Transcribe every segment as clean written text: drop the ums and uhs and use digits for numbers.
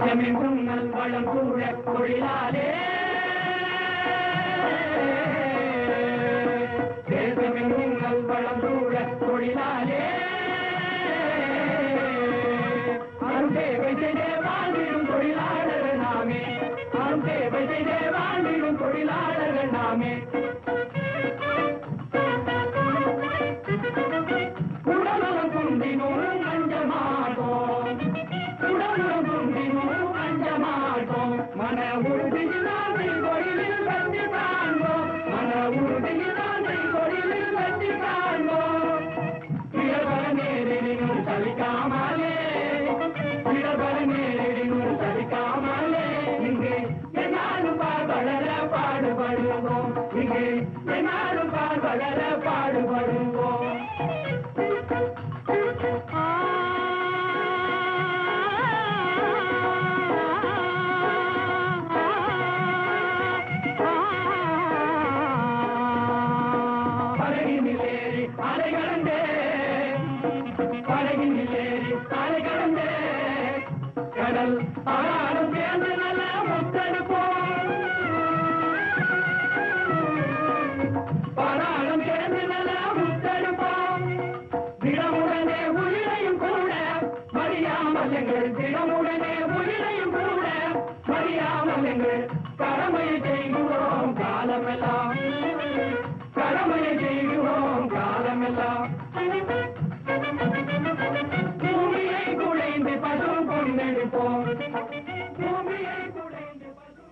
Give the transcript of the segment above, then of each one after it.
தேசமெங்கும் நல்வளம் கூட தொழிலாளே தேசமெங்கும் நல்வளம் கூட தொழிலாளே அருந்தேவை செய்தே வாழ்ந்திடும் தொழிலாளர்கள் நாமே அருந்தேவை செய்தே வாழ்ந்திடும் தொழிலாளர்கள் நாமே உடலம் குந்தினோம் அஞ்சமாட்டோம் உடலம் குந்தினோம் அஞ்சமாட்டோம் மன உறுதியினால் தொழிலில் வெற்றி காண்போம் மன உறுதியினால் தொழிலில் வெற்றி காண்போம் இடபல நேரினும் சலிக்காமலே இடபல நேரினும் சலிக்காமலே இங்கே என்னாலும் வளர பாடுபடுவோம் இங்கே என்னாலும் வளர பாடுபடுவோம் படகினிலேறி அலைகளந்தே படகினிலேறி அலைகளந்தே கடல் ஆனாலும் சேர்ந்து நல்ல முத்தெடுப்போம் பாராளும் சேர்ந்து நல்ல முத்தெடுப்போம் தினமுடனே உயிரையும் கூட மறியாமல் எங்கள் தினமுடனே உயிரையும் கூட மறியாமல் எங்கள் கடமையை செய்கிறோம் காலமெல்லாம் கடமையை செய்கிறோம் காலமெல்லாம் பூமியை குலைந்து பசும் கொண்டெடுப்போம் பூமியை குலைந்து பசும்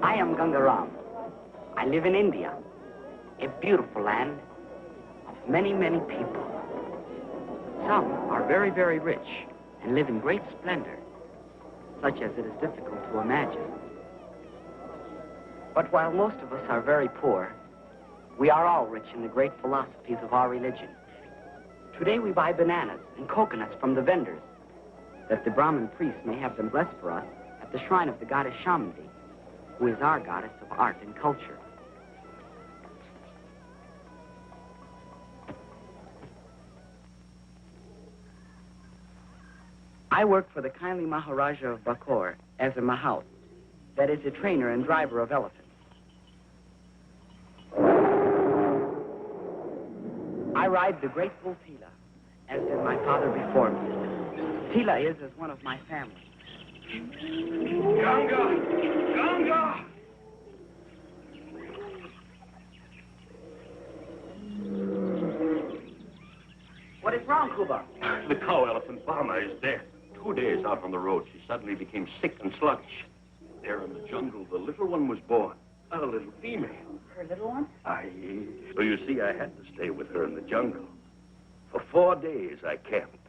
I am Gunga Ram. I live in India, a beautiful land of many, many people. Some are very, very rich and live in great splendor, such as it is difficult to imagine. But while most of us are very poor, we are all rich in the great philosophies of our religion. Today we buy bananas and coconuts from the vendors, that the Brahmin priest may have them blessed for us at the shrine of the goddess Shamandi, who is our goddess of art and culture. I work for the kindly Maharaja of Bakore as a mahout, that is, a trainer and driver of elephants. I ride the great bull Tilah, as did my father before me. Tilah is as one of my family. Gunga! Gunga! What is wrong, Kuba? The cow elephant Bama is dead. 2 days out on the road, she suddenly became sick and sluggish. There in the jungle, the little one was born. A little female. Her little one? Aye. So you see, I had to stay with her in the jungle. For 4 days, I camped.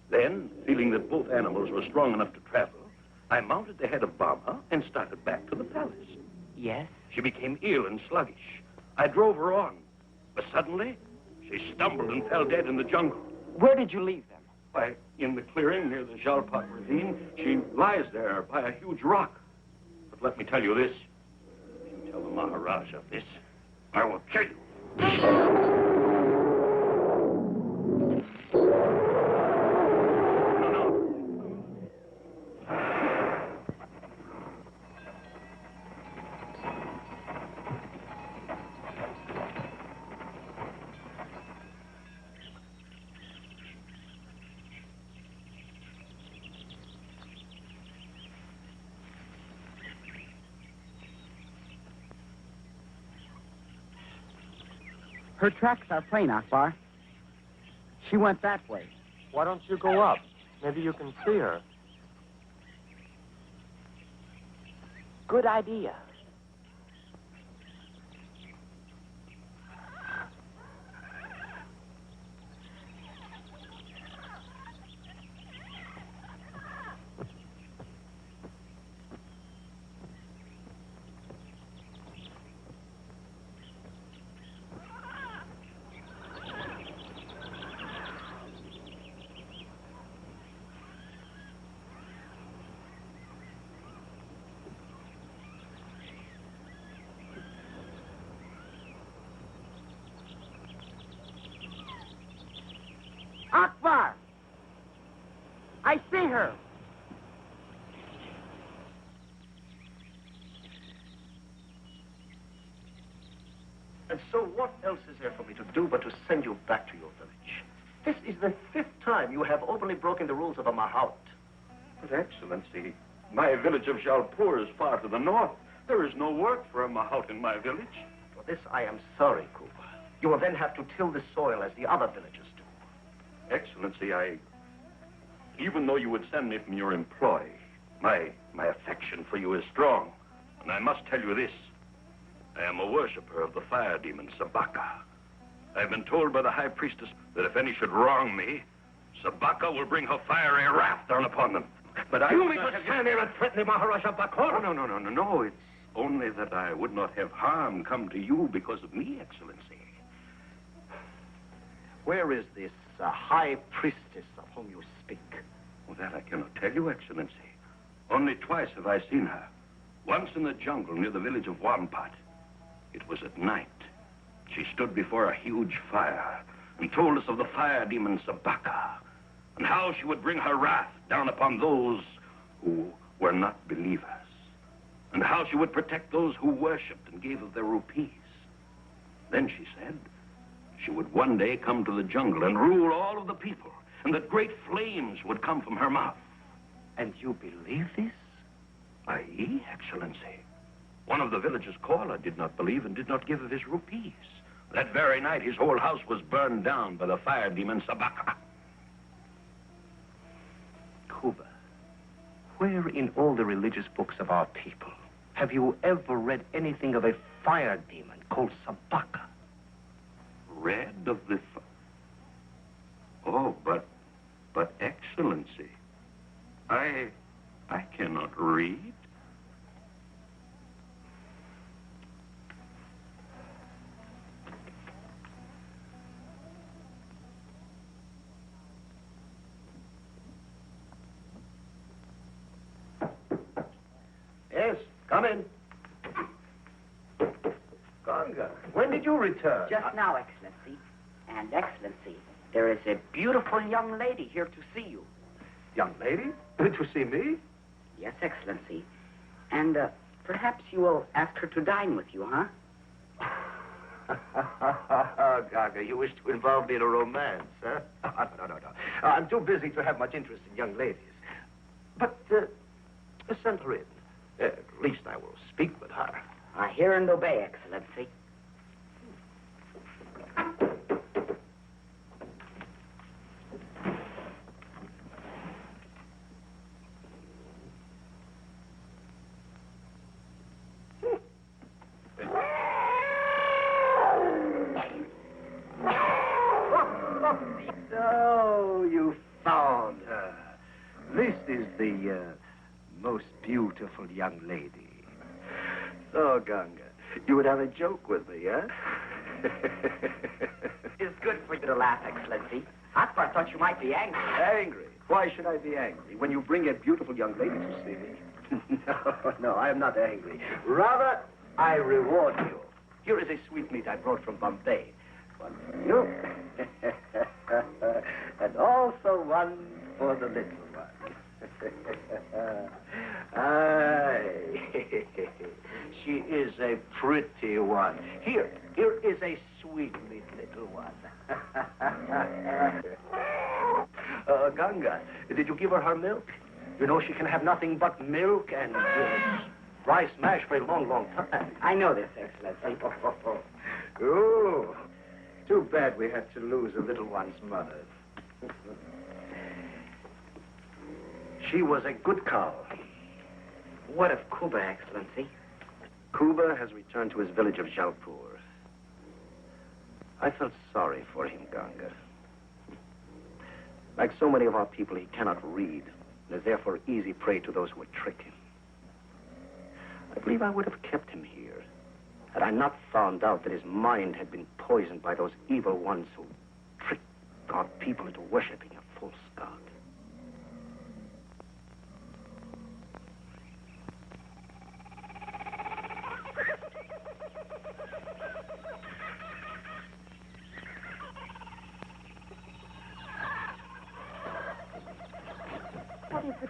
Then, feeling that both animals were strong enough to travel, I mounted the head of Bama and started back to the palace. Yes? She became ill and sluggish. I drove her on, but suddenly, she stumbled and fell dead in the jungle. Where did you leave them? Why, in the clearing near the Jalpat ravine, she lies there by a huge rock. But let me tell you this. If you tell the Maharaja this, I will kill you. Her tracks are plain, Akbar. She went that way. Why don't you go up? Maybe you can see her. Good idea. Akbar! I see her. And so what else is there for me to do but to send you back to your village? This is the 5th time you have openly broken the rules of a mahout. But, Excellency, my village of Jalpur is far to the north. There is no work for a mahout in my village. For this I am sorry, Kuba. You will then have to till the soil as the other villagers do. Excellency, even though you would send me from your employ, my affection for you is strong. And I must tell you this. I am a worshiper of the fire demon, Sabaka. I've been told by the high priestess that if any should wrong me, Sabaka will bring her fiery wrath down upon them. But I... You mean to stand there and threaten the Maharaja Bakore? No. It's only that I would not have harm come to you because of me, Excellency. Where is this high priestess of whom you speak? Well, that I cannot tell you, Excellency. Only twice have I seen her. Once in the jungle near the village of Wampat. It was at night. She stood before a huge fire and told us of the fire demon Sabaka and how she would bring her wrath down upon those who were not believers and how she would protect those who worshipped and gave of their rupees. Then she said she would one day come to the jungle and rule all of the people and that great flames would come from her mouth. And you believe this? Aye, Excellency. One of the villagers, Koala, did not believe and did not give of his rupees. That very night, his whole house was burned down by the fire demon Sabaka. Kuba, where in all the religious books of our people have you ever read anything of a fire demon called Sabaka? Read of the... Oh, but Excellency, I cannot read. Yes, come in. Gunga, when did you return? Just now, Excellency. And, Excellency, there is a beautiful young lady here to see you. Young lady? To see me? Yes, Excellency. And perhaps you will ask her to dine with you, huh? Gaga, you wish to involve me in a romance, huh? No. I'm too busy to have much interest in young ladies. But, send her in. At least I will speak with her. I hear and obey, Excellency. So, you found her. This is the, most beautiful young lady. So, Gunga, you would have a joke with me, huh? It's good for you to laugh, Excellency. Akbar thought you might be angry. Angry? Why should I be angry when you bring a beautiful young lady to see me? No, I am not angry. Rather, I reward you. Here is a sweetmeat I brought from Bombay. One for you. And also one for the little one. Aye. She is a pretty one. Here is a sweetmeat little one. Gunga, did you give her milk? You know she can have nothing but milk and rice mash for a long, long time. I know this, Excellency. Oh, too bad we had to lose the little one's mother. She was a good cow. What of Kuba, Excellency? Kuba has returned to his village of Jalpur. I felt sorry for him, Gunga. Like so many of our people, he cannot read, and is therefore easy prey to those who would trick him. I believe I would have kept him here had I not found out that his mind had been poisoned by those evil ones who tricked our people into worshipping a false god.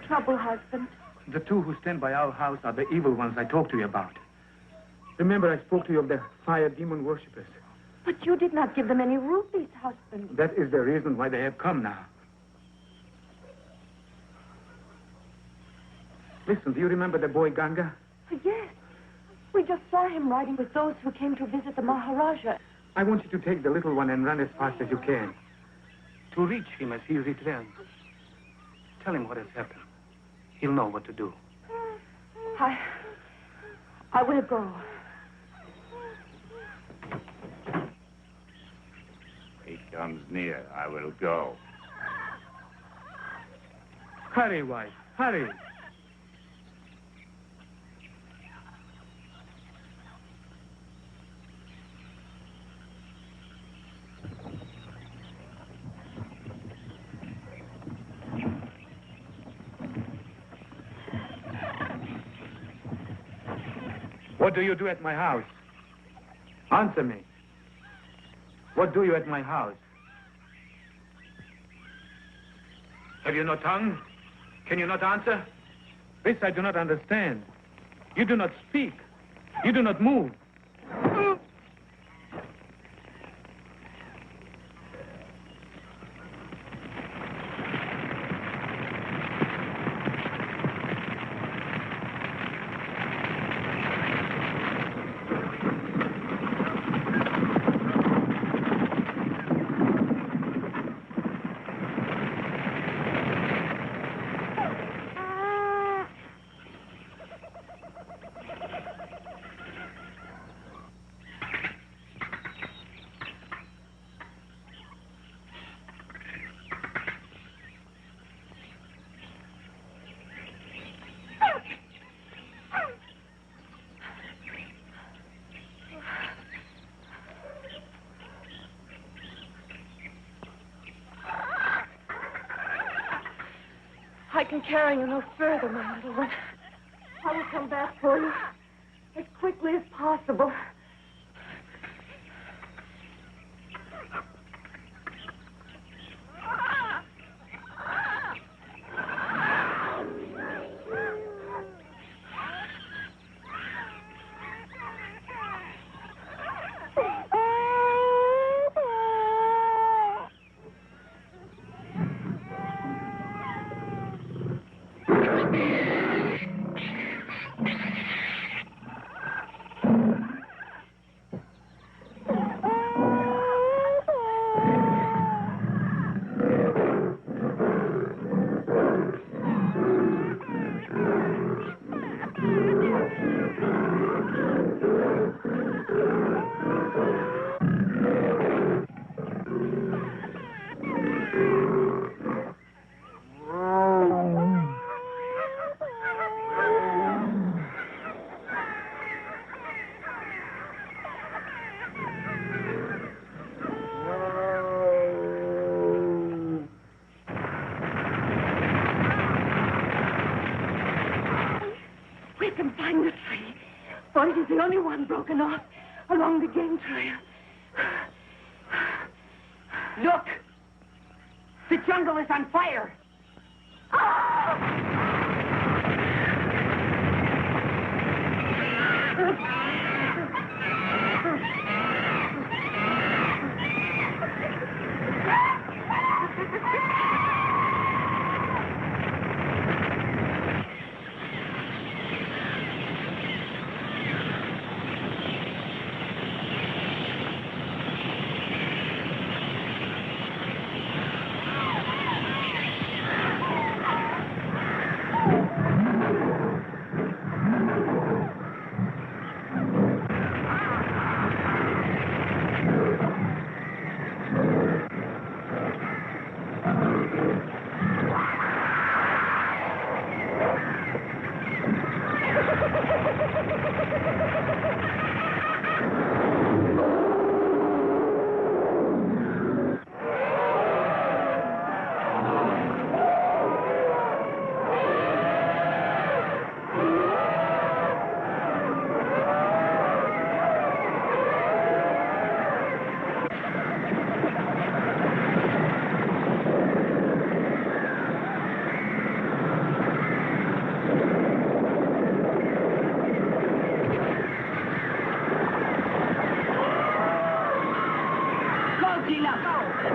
trouble, husband? The two who stand by our house are the evil ones I talked to you about. Remember, I spoke to you of the fire demon worshippers. But you did not give them any rupees, husband. That is the reason why they have come now. Listen, do you remember the boy Ganga? Yes. We just saw him riding with those who came to visit the Maharaja. I want you to take the little one and run as fast as you can. To reach him as he returns. Tell him what has happened. He'll know what to do. I will go. He comes near. I will go. Hurry, wife. Hurry. What do you do at my house? Answer me. What do you at my house? Have you no tongue? Can you not answer? This I do not understand. You do not speak. You do not move. I can carry you no further, my little one. I will come back for you as quickly as possible. It is the only one broken off along the game trail. Look! The jungle is on fire! Tilah, go!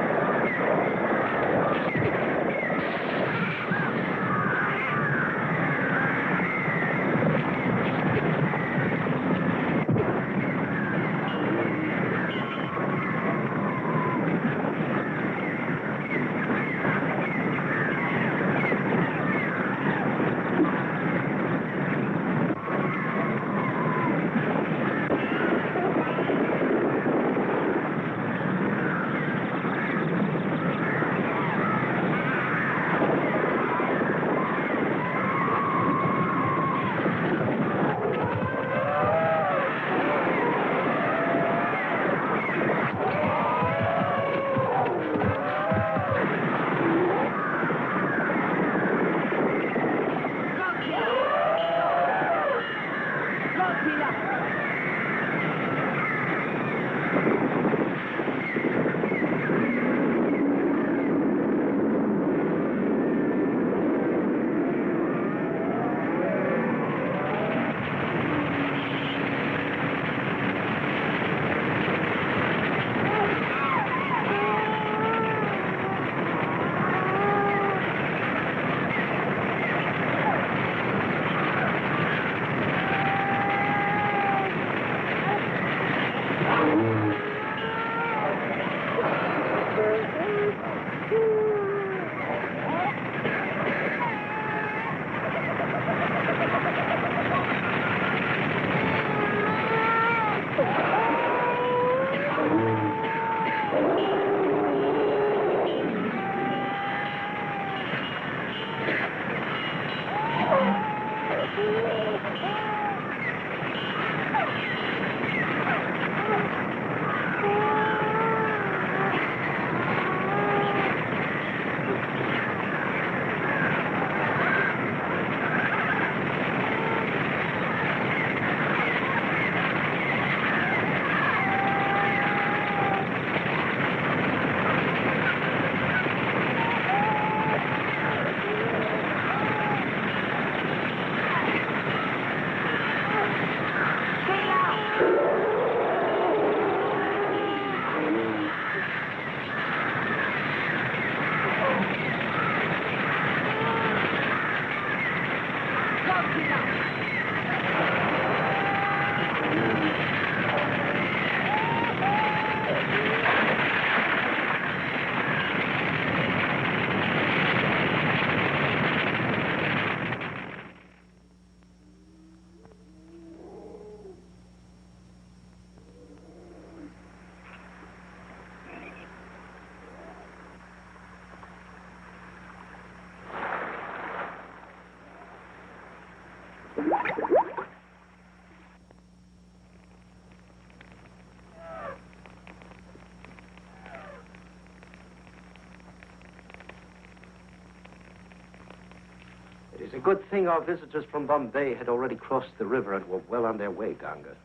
It is a good thing our visitors from Bombay had already crossed the river and were well on their way, Gunga.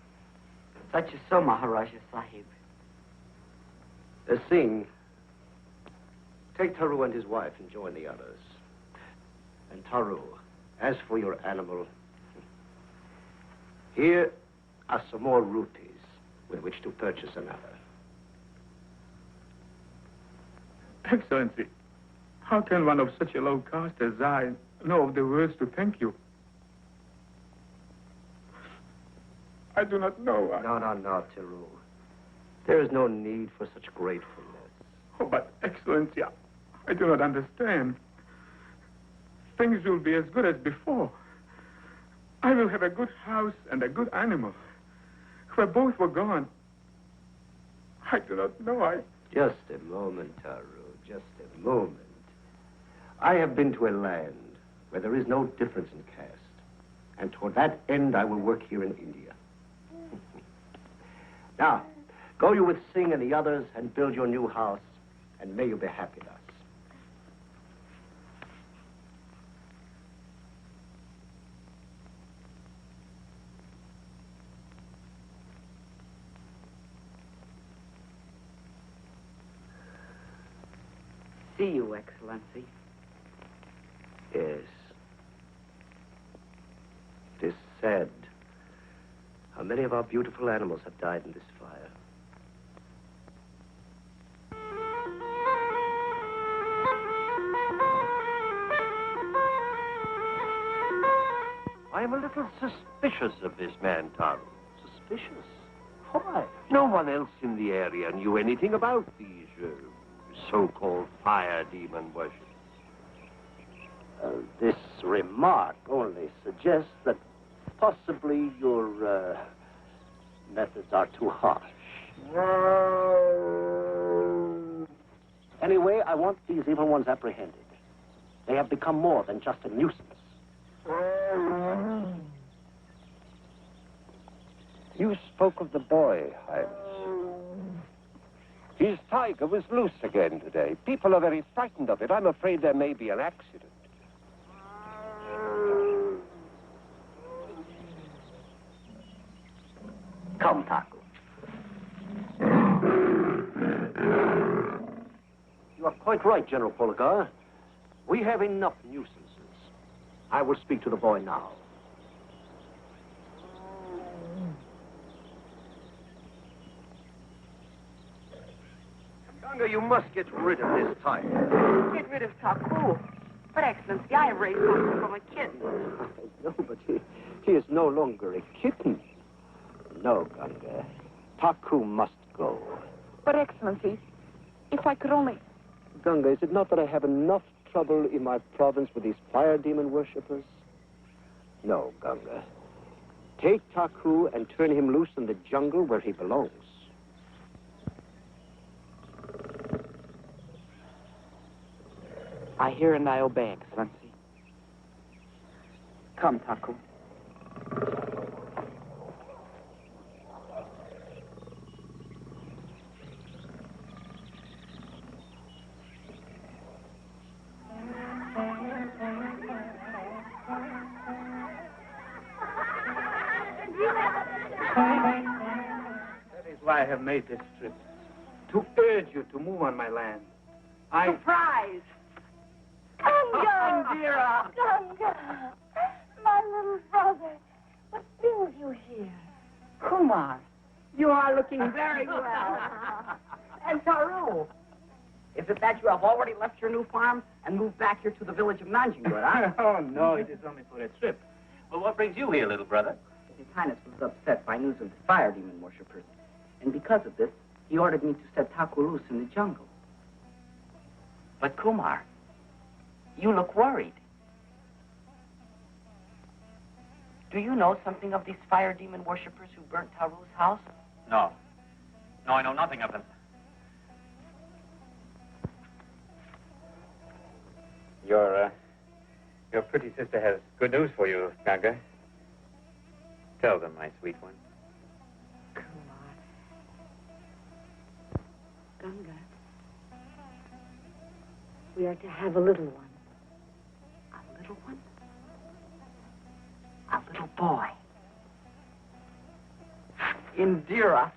Such is so, Maharaja Sahib. Singh, take Taru and his wife and join the others. And Taru, as for your animal, here are some more rupees with which to purchase another. Excellency, how can one of such a low caste as I know of the words to thank you? I do not know. No, Taru. There is no need for such gratefulness. Oh, but Excellency, I do not understand. Things will be as good as before. I will have a good house and a good animal. Where both were gone, I do not know. Just a moment, Taru. Just a moment. I have been to a land where there is no difference in caste. And toward that end, I will work here in India. Now, go you with Singh and the others and build your new house, and may you be happy thus. See you, Excellency. Yes. It is sad how many of our beautiful animals have died in this fire. I'm a little suspicious of this man, Taru. Suspicious? Why? No one else in the area knew anything about these so-called fire demon worshippers. This remark only suggests that possibly your methods are too harsh. Anyway, I want these evil ones apprehended. They have become more than just a nuisance. You spoke of the boy, Highness. His tiger was loose again today. People are very frightened of it. I'm afraid there may be an accident. Come, Taku. You are quite right, General Pollegar. We have enough nuisances. I will speak to the boy now. Gunga, you must get rid of this tiger. Get rid of Taku. But, Excellency, I have raised Taku from a kitten. No, but he is no longer a kitten. No, Gunga. Taku must go. But, Excellency, if I could only... Gunga, is it not that I have enough trouble in my province with these fire demon worshippers? No, Gunga. Take Taku and turn him loose in the jungle where he belongs. I hear and I obey, Excellency. Come, Taku. That is why I have made this trip. To urge you to move on my land. Surprise! Gunga! Indira! Gunga! My little brother, what brings you here? Kumar, you are looking very well. And Taru, is it that you have already left your new farm and moved back here to the village of Nanjingud, huh? Oh, no, it is only for a trip. Well, what brings you here, little brother? His Highness was upset by news of the fire demon worshippers. And because of this, he ordered me to set Taku loose in the jungle. But Kumar, you look worried. Do you know something of these fire demon worshippers who burnt Taru's house? No. No, I know nothing of them. Your pretty sister has good news for you, Gunga. Tell them, my sweet one. Kumar. Gunga. We are to have a little one. A little one? A little boy. Indira,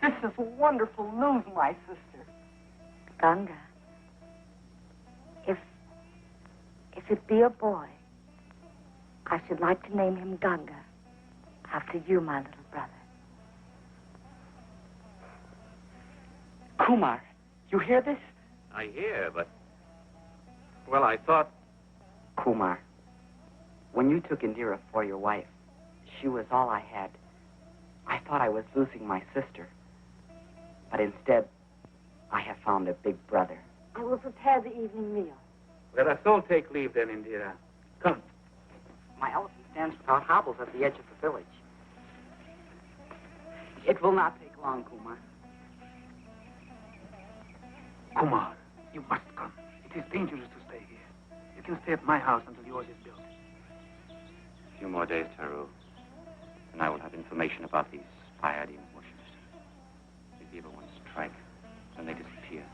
this is wonderful news, my sister. Gunga. If it be a boy, I should like to name him Gunga, after you, my little brother. Kumar, you hear this? I hear, but... Well, I thought... Kumar, when you took Indira for your wife, she was all I had. I thought I was losing my sister. But instead, I have found a big brother. I will prepare the evening meal. Let us all take leave then, Indira. Come. My elephant stands without hobbles at the edge of the village. It will not take long, Kumar. Kumar, you must come. It is dangerous to stay here. You can stay at my house until yours is built. A few more days, Taru, and I will have information about these fire demon worshippers. These evil ones strike, then they disappear.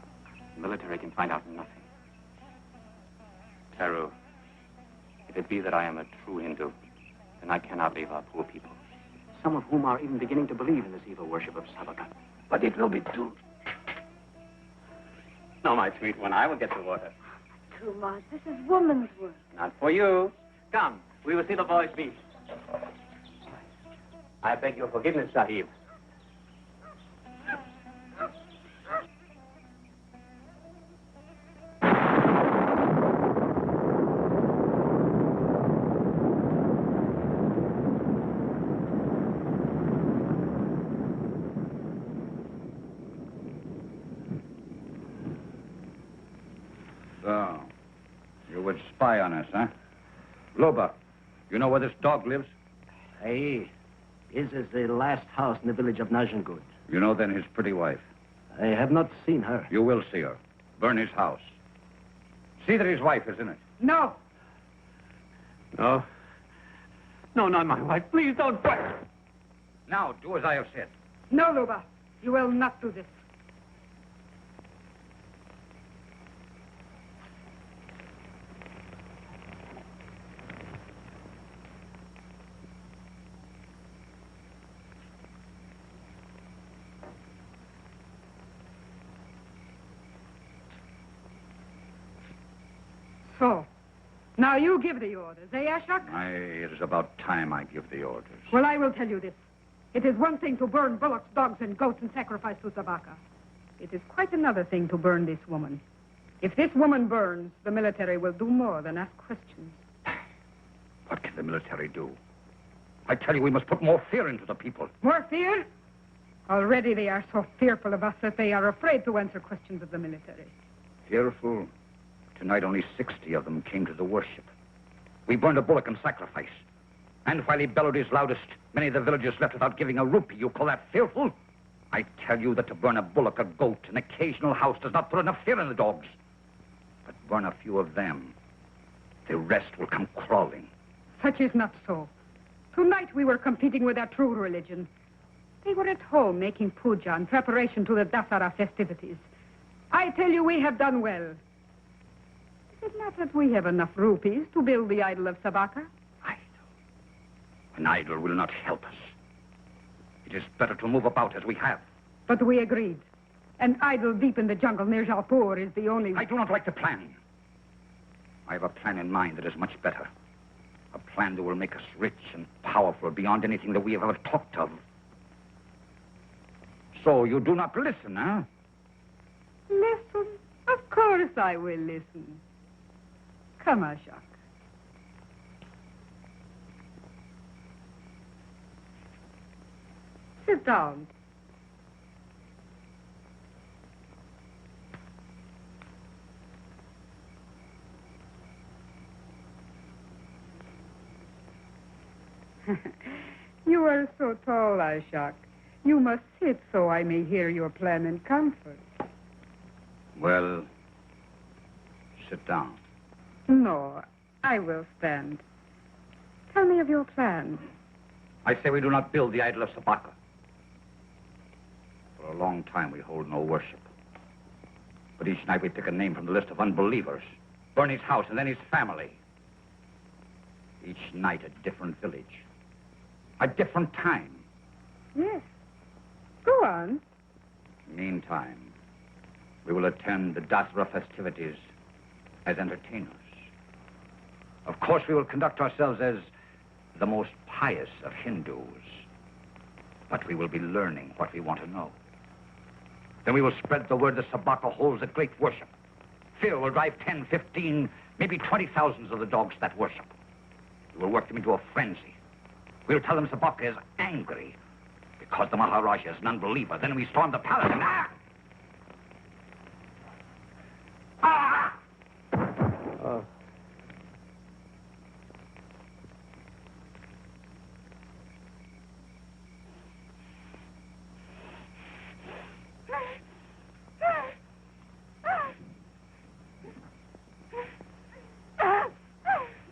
The military can find out nothing. Taru, if it be that I am a true Hindu, then I cannot leave our poor people. Some of whom are even beginning to believe in this evil worship of Sabaka. But it will be too... No, my sweet one, I will get the water. Kumar, this is woman's work. Not for you. Come, we will see the boys beat. I beg your forgiveness, Sahib. So, you would spy on us, huh? Luba, you know where this dog lives? Hey, this is the last house in the village of Najangud. You know then his pretty wife. I have not seen her. You will see her. Burn his house. See that his wife is in it. No. No? No, not my wife. Please don't fight. Now, do as I have said. No, Luba. You will not do this. So, now you give the orders, eh, Ashok? It is about time I give the orders. Well, I will tell you this. It is one thing to burn bullocks, dogs, and goats and sacrifice to Sabaka. It is quite another thing to burn this woman. If this woman burns, the military will do more than ask questions. What can the military do? I tell you, we must put more fear into the people. More fear? Already they are so fearful of us that they are afraid to answer questions of the military. Fearful? Tonight, only 60 of them came to the worship. We burned a bullock in sacrifice. And while he bellowed his loudest, many of the villagers left without giving a rupee. You call that fearful? I tell you that to burn a bullock, a goat, an occasional house does not put enough fear in the dogs. But burn a few of them, the rest will come crawling. Such is not so. Tonight we were competing with our true religion. They were at home making puja in preparation to the Dasara festivities. I tell you, we have done well. Is it not that we have enough rupees to build the idol of Sabaka? An idol will not help us. It is better to move about as we have. But we agreed. An idol deep in the jungle near Jalpur is the only... I do not like the plan. I have a plan in mind that is much better. A plan that will make us rich and powerful beyond anything that we have ever talked of. So you do not listen, huh? Listen? Of course I will listen. Come, Ashok. Sit down. You are so tall, Ashok. You must sit so I may hear your plan in comfort. Well, sit down. No, I will stand. Tell me of your plan. I say we do not build the idol of Sabaka. For a long time, we hold no worship. But each night we pick a name from the list of unbelievers, burn his house and then his family. Each night a different village, a different time. Yes. Go on. Meantime, we will attend the Dasara festivities as entertainers. Of course, we will conduct ourselves as the most pious of Hindus. But we will be learning what we want to know. Then we will spread the word that Sabaka holds a great worship. Fear will drive 10, 15, maybe 20,000 of the dogs that worship. We will work them into a frenzy. We'll tell them Sabaka is angry because the Maharaja is an unbeliever. Then we storm the palace and...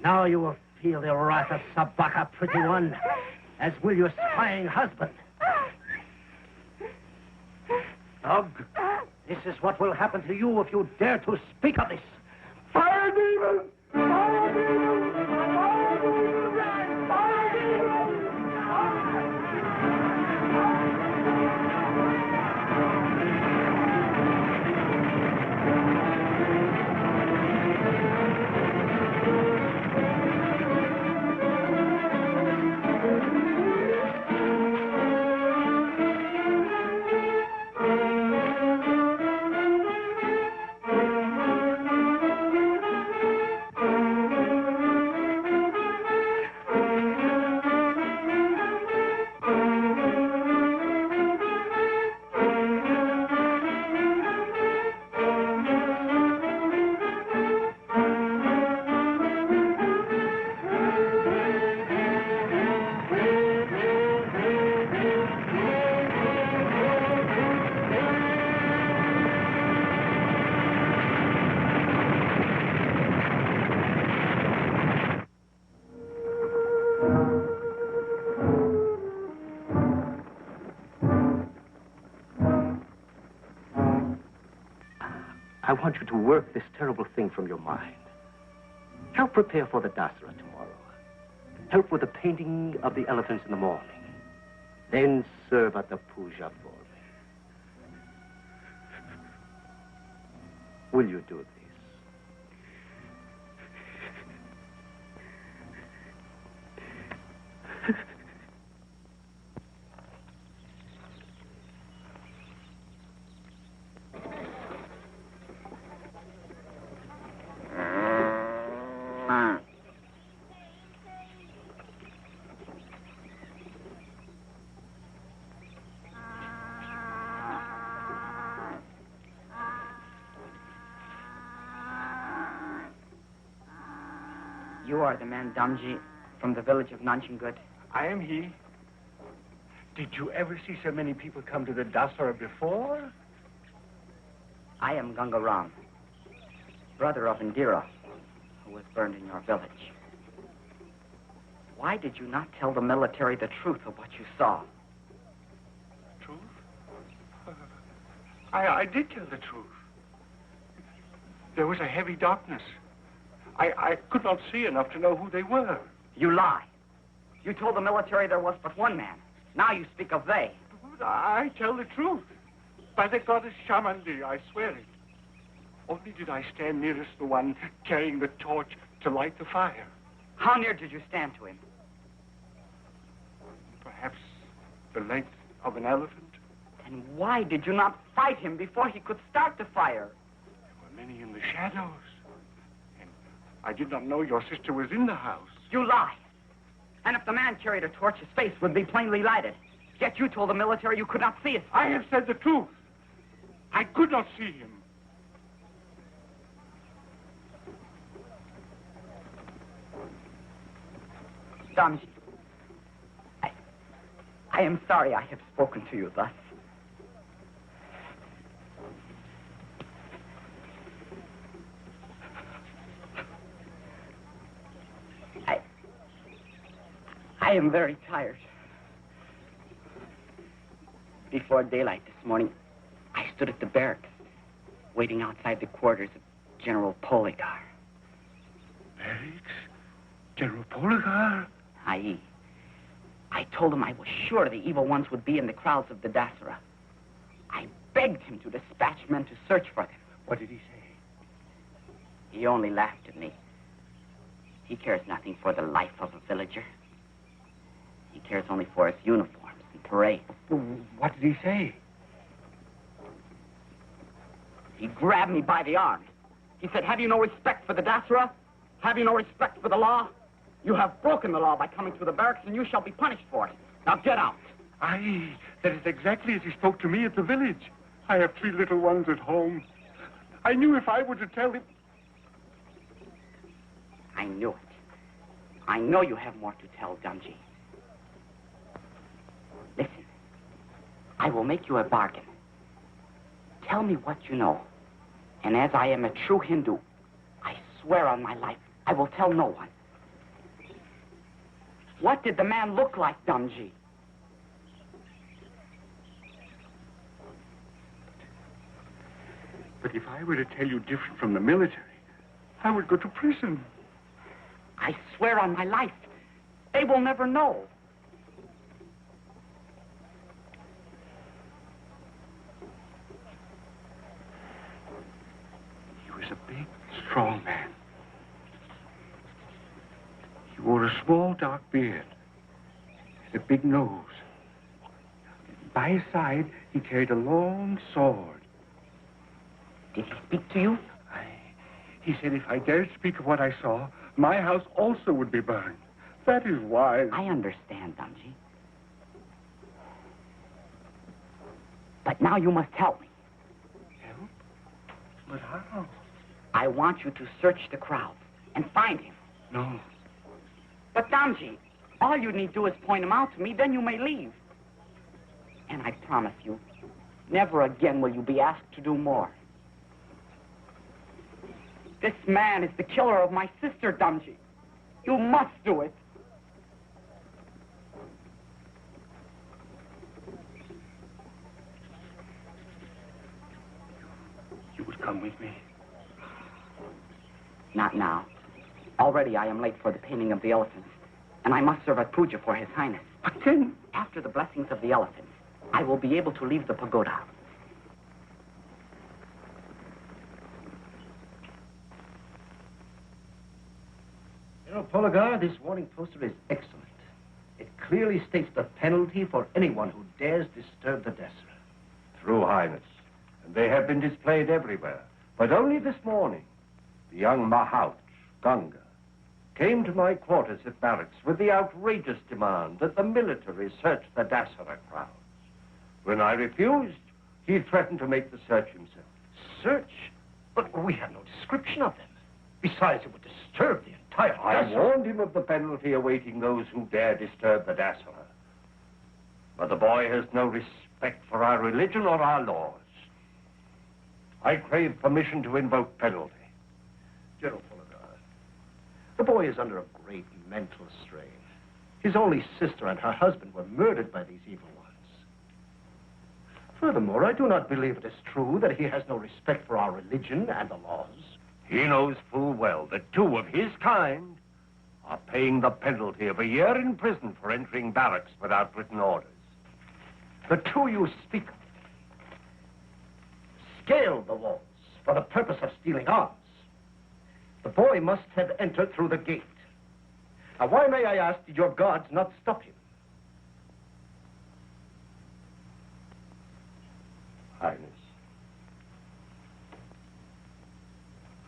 Now you will feel the wrath of Sabaka, pretty one, as will your spying husband. Dog, this is what will happen to you if you dare to speak of this. Fire demon! Fire demon! Fire demon! Fire demon! I want you to work this terrible thing from your mind. Help prepare for the Dasara tomorrow. Help with the painting of the elephants in the morning. Then serve at the puja for me. Will you do this? You are the man Damji from the village of Nanjingud. I am he. Did you ever see so many people come to the Dasara before? I am Gunga Ram, brother of Indira, who was burned in your village. Why did you not tell the military the truth of what you saw? Truth? I did tell the truth. There was a heavy darkness. I could not see enough to know who they were. You lie. You told the military there was but one man. Now you speak of they. I tell the truth. By the goddess Shamandi, I swear it. Only did I stand nearest the one carrying the torch to light the fire. How near did you stand to him? Perhaps the length of an elephant. Then why did you not fight him before he could start the fire? There were many in the shadows. And I did not know your sister was in the house. You lie. And if the man carried a torch, his face would be plainly lighted. Yet you told the military you could not see it. I have said the truth. I could not see him. Damji, I am sorry I have spoken to you thus. I am very tired. Before daylight this morning, I stood at the barracks, waiting outside the quarters of General Pollegar. Barracks? General Pollegar? I told him I was sure the evil ones would be in the crowds of the Dasara. I begged him to dispatch men to search for them. What did he say? He only laughed at me. He cares nothing for the life of a villager. He cares only for his uniforms and parades. What did he say? He grabbed me by the arm. He said, have you no respect for the Dasara? Have you no respect for the law? You have broken the law by coming to the barracks, and you shall be punished for it. Now get out. Aye, that is exactly as he spoke to me at the village. I have 3 little ones at home. I knew if I were to tell him... I knew it. I know you have more to tell, Damji. Listen, I will make you a bargain. Tell me what you know. And as I am a true Hindu, I swear on my life, I will tell no one. What did the man look like, Damji? But if I were to tell you different from the military, I would go to prison. I swear on my life, they will never know. He was a big, strong man. He wore a small, dark beard and a big nose. By his side, he carried a long sword. Did he speak to you? He said if I dared speak of what I saw, my house also would be burned. That is why... I understand, Damji. But now you must help me. Help? But how? I want you to search the crowd and find him. No. But, Damji, all you need do is point him out to me, then you may leave. And I promise you, never again will you be asked to do more. This man is the killer of my sister, Damji. You must do it. You would come with me? Not now. Already I am late for the painting of the elephants, and I must serve a puja for His Highness. But then... After the blessings of the elephants, I will be able to leave the pagoda. General Pollegar, this warning poster is excellent. It clearly states the penalty for anyone who dares disturb the Dasara. True, Highness. And they have been displayed everywhere. But only this morning, the young mahout, Gunga, came to my quarters at barracks with the outrageous demand that the military search the Dasara crowds. When I refused, he threatened to make the search himself. Search? But we have no description of them. Besides, it would disturb the entire I Dasara. warned him of the penalty awaiting those who dare disturb the Dasara. But the boy has no respect for our religion or our laws. I crave permission to invoke penalty. General Pollegar, the boy is under a great mental strain. His only sister and her husband were murdered by these evil ones. Furthermore, I do not believe it is true that he has no respect for our religion and the laws. He knows full well that two of his kind are paying the penalty of a year in prison for entering barracks without written orders. The two you speak of scaled the walls for the purpose of stealing arms. The boy must have entered through the gate. Now, why, may I ask, did your guards not stop him?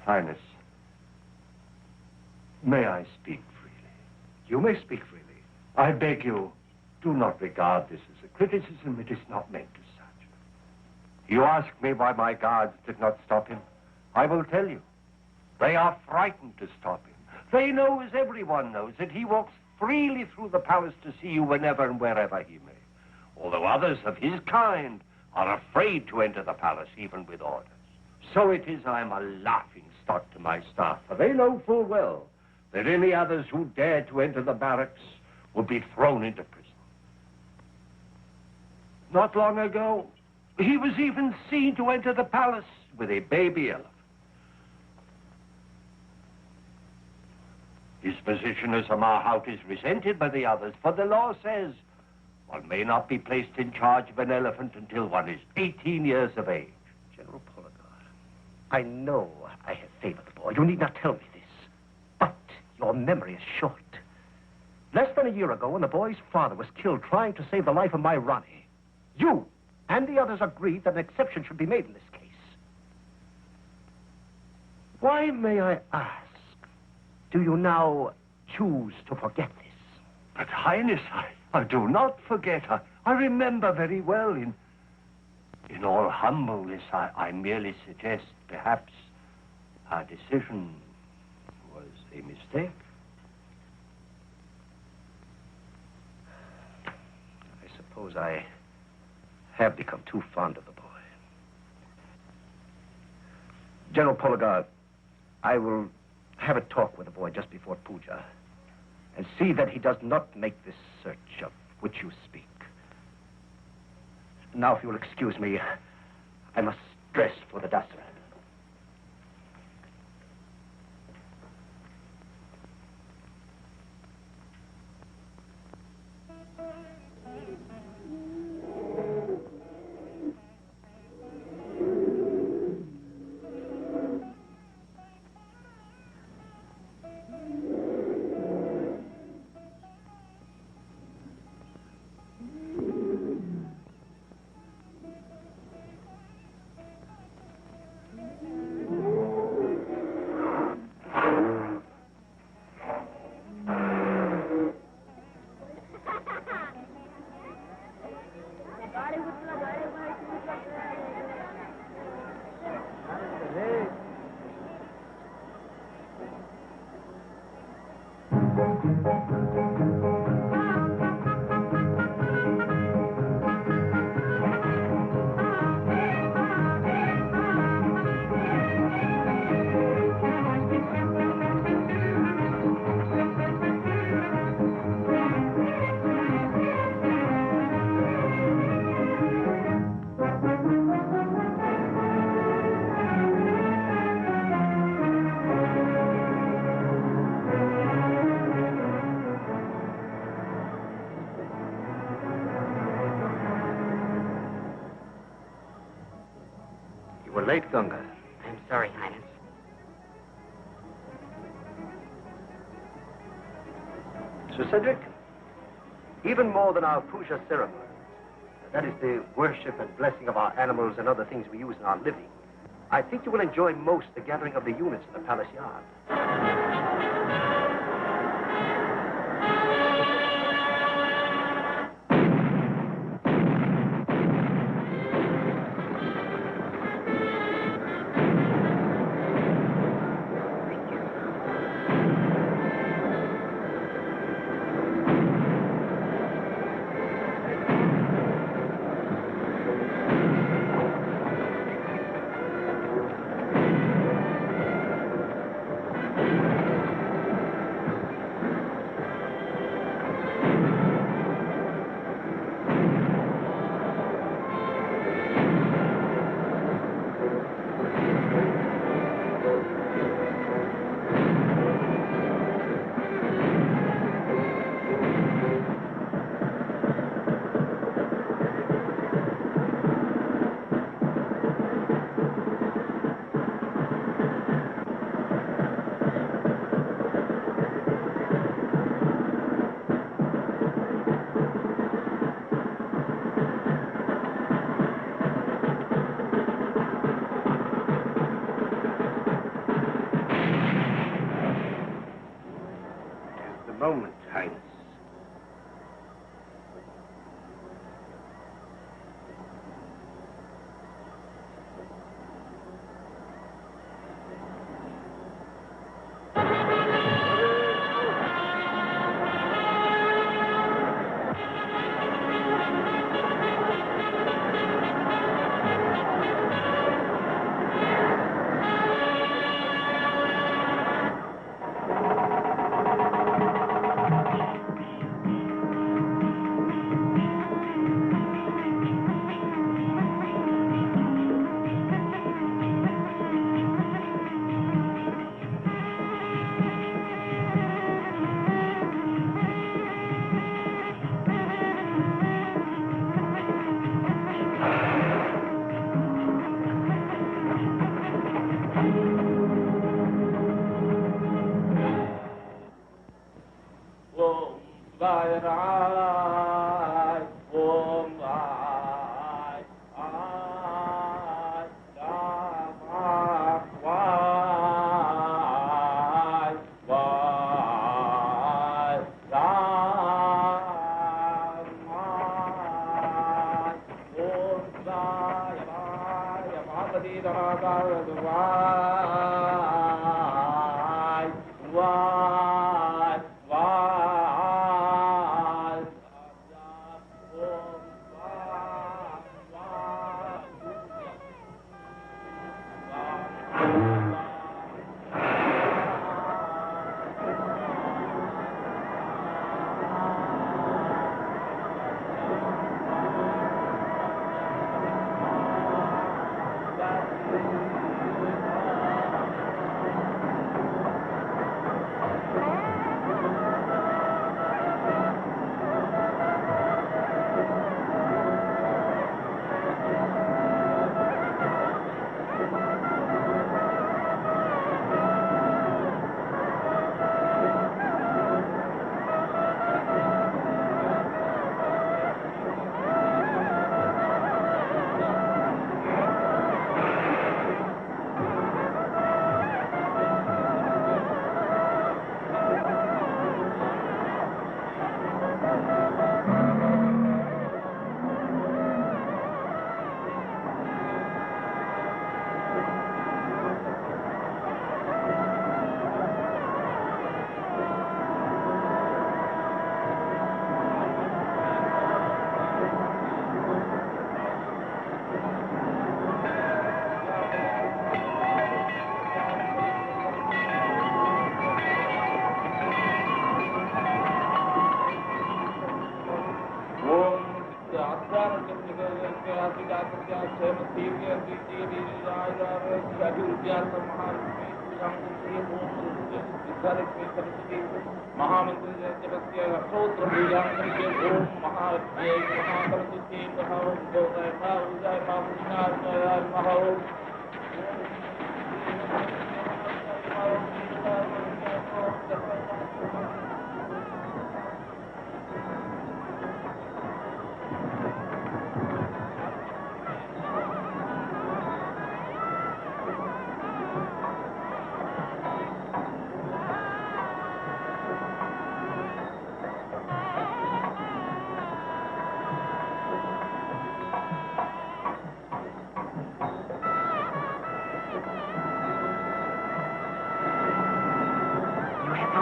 Highness, may I speak freely? You may speak freely. I beg you, do not regard this as a criticism. It is not meant as such. You ask me why my guards did not stop him. I will tell you. They are frightened to stop him. They know, as everyone knows, that he walks freely through the palace to see you whenever and wherever he may. Although others of his kind are afraid to enter the palace, even with orders. So it is I am a laughing stock to my staff, for they know full well that any others who dare to enter the barracks will be thrown into prison. Not long ago, he was even seen to enter the palace with a baby elephant. His position as a mahout is resented by the others, for the law says one may not be placed in charge of an elephant until one is 18 years of age. General Pollegar, I know I have favored the boy. You need not tell me this. But your memory is short. Less than a year ago, when the boy's father was killed trying to save the life of my Rani, you and the others agreed that an exception should be made in this case. Why, may I ask, do you now choose to forget this? But, Highness, I do not forget. I remember very well. In all humbleness, I merely suggest perhaps our decision was a mistake. I suppose I have become too fond of the boy. General Pollegar, I will have a talk with the boy just before puja and see that he does not make this search of which you speak. Now, if you will excuse me, I must dress for the Dasara. great Gunga. I'm sorry, Highness. Sir Cedric, even more than our puja ceremony, that is the worship and blessing of our animals and other things we use in our living, I think you will enjoy most the gathering of the units in the palace yard. Moment, Highness.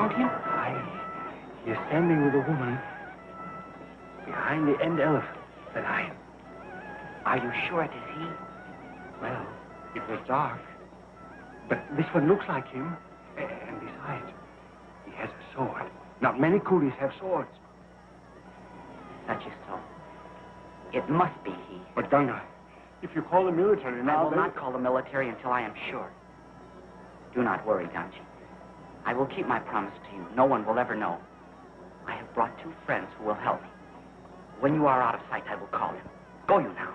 found him? He is standing with a woman behind the end elephant, the lion. Are you sure it is he? Well, it was dark, but this one looks like him. And besides, he has a sword. Not many coolies have swords. Such is so. It must be he. But Gunga, if you call the military now, I will not call the military until I am sure. Do not worry, Ganji. I will keep my promise to you. No one will ever know. I have brought 2 friends who will help me. When you are out of sight, I will call them. Go you now.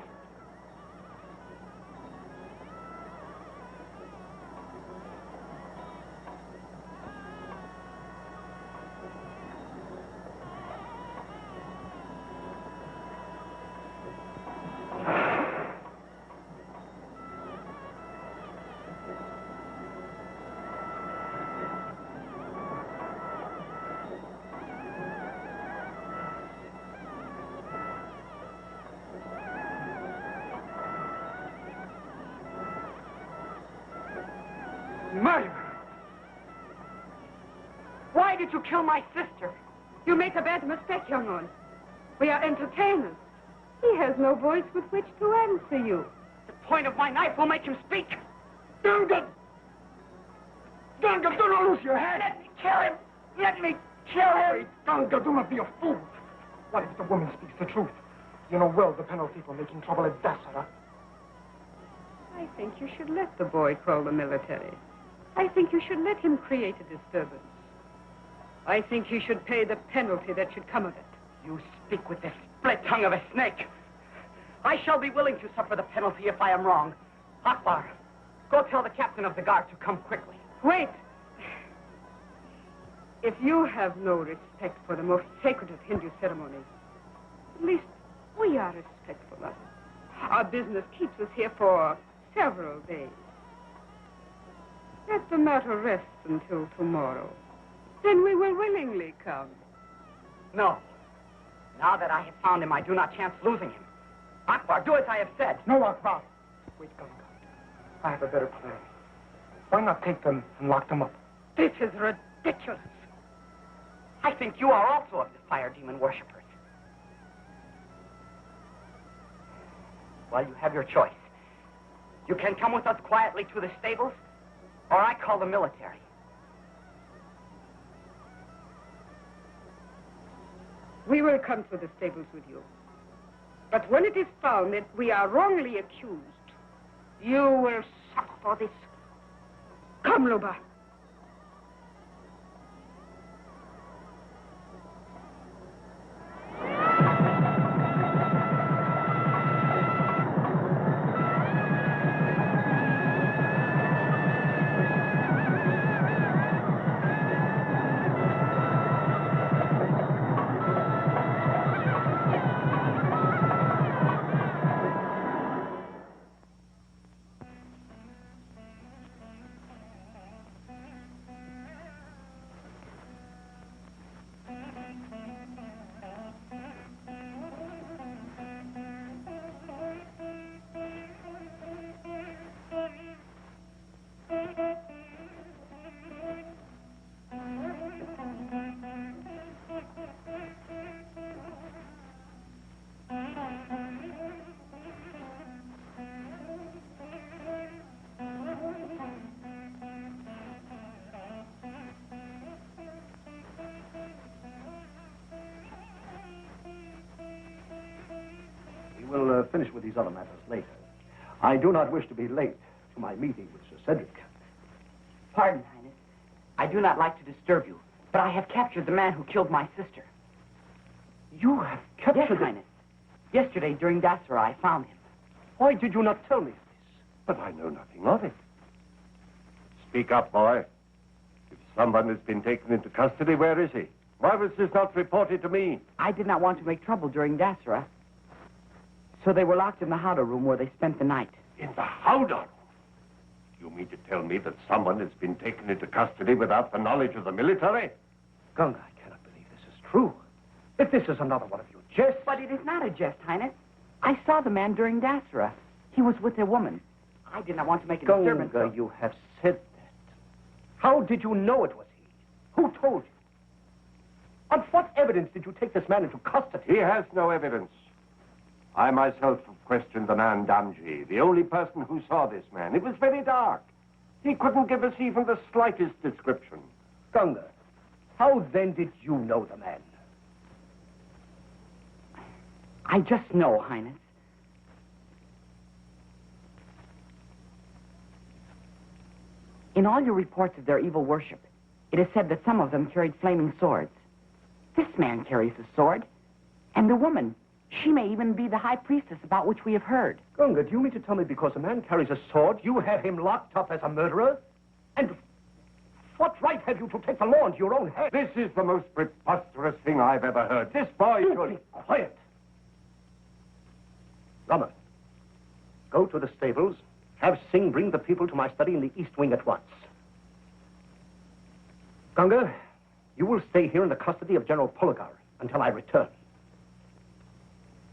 Why did you kill my sister? You make a bad mistake, young one. We are entertainers. He has no voice with which to answer you. The point of my knife will make him speak. Gunga! Gunga, do not lose your head! Let me kill him! Let me kill him! Wait, Gunga, do not be a fool. What if the woman speaks the truth? You know well the penalty for making trouble at Dasara. I think you should let the boy call the military. I think you should let him create a disturbance. I think he should pay the penalty that should come of it. You speak with the split tongue of a snake. I shall be willing to suffer the penalty if I am wrong. Akbar, go tell the captain of the guard to come quickly. Wait. If you have no respect for the most sacred of Hindu ceremonies, at least we are respectful of it. Our business keeps us here for several days. Let the matter rest until tomorrow. Then we will willingly come. No. Now that I have found him, I do not chance losing him. Akbar, do as I have said. No, Akbar. Wait, Gunga. I have a better plan. Why not take them and lock them up? This is ridiculous. I think you are also of the fire demon worshippers. Well, you have your choice. You can come with us quietly to the stables, or I call the military. We will come to the stables with you. But when it is found that we are wrongly accused, you will suffer for this. Come, Luba. We'll finish with these other matters later. I do not wish to be late to my meeting with Sir Cedric. Pardon, Highness. I do not like to disturb you, but I have captured the man who killed my sister. You have captured Yes, Highness. Yesterday, during Dasara, I found him. Why did you not tell me of this? But I know nothing of it. Speak up, boy. If someone has been taken into custody, where is he? Why was this not reported to me? I did not want to make trouble during Dasara, so they were locked in the howdah room where they spent the night. In the howdah room? You mean to tell me that someone has been taken into custody without the knowledge of the military? Gunga, I cannot believe this is true. If this is another one of your jests... But it is not a jest, Highness. I saw the man during Dasara. He was with a woman. I did not want to make a disturbance. Gunga, you have said that. How did you know it was he? Who told you? On what evidence did you take this man into custody? He has no evidence. I myself have questioned the man Damji, the only person who saw this man. It was very dark. He couldn't give us even the slightest description. Gunga, how then did you know the man? I just know, Highness. In all your reports of their evil worship, it is said that some of them carried flaming swords. This man carries a sword, and the woman, she may even be the high priestess about which we have heard. Gunga, do you mean to tell me because a man carries a sword, you have him locked up as a murderer? And what right have you to take the law into your own head? This is the most preposterous thing I've ever heard. This boy should... Be quiet. Rama, go to the stables. Have Singh bring the people to my study in the East Wing at once. Gunga, you will stay here in the custody of General Pollegar until I return.